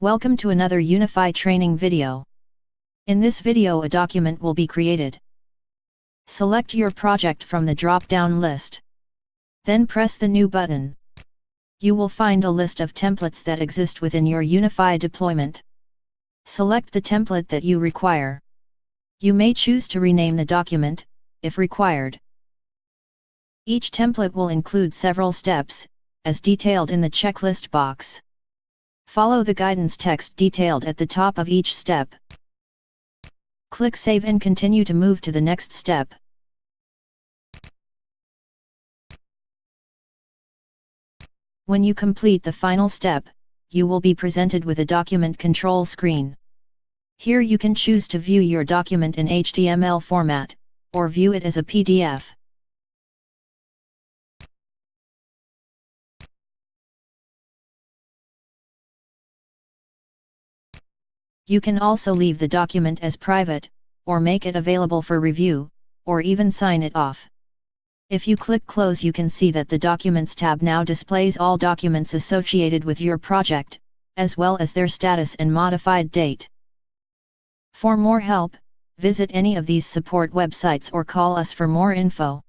Welcome to another UniPhi training video. In this video a document will be created. Select your project from the drop-down list. Then press the New button. You will find a list of templates that exist within your UniPhi deployment. Select the template that you require. You may choose to rename the document, if required. Each template will include several steps, as detailed in the checklist box. Follow the guidance text detailed at the top of each step. Click Save and continue to move to the next step. When you complete the final step, you will be presented with a document control screen. Here you can choose to view your document in HTML format, or view it as a PDF. You can also leave the document as private, or make it available for review, or even sign it off. If you click Close, you can see that the Documents tab now displays all documents associated with your project, as well as their status and modified date. For more help, visit any of these support websites or call us for more info.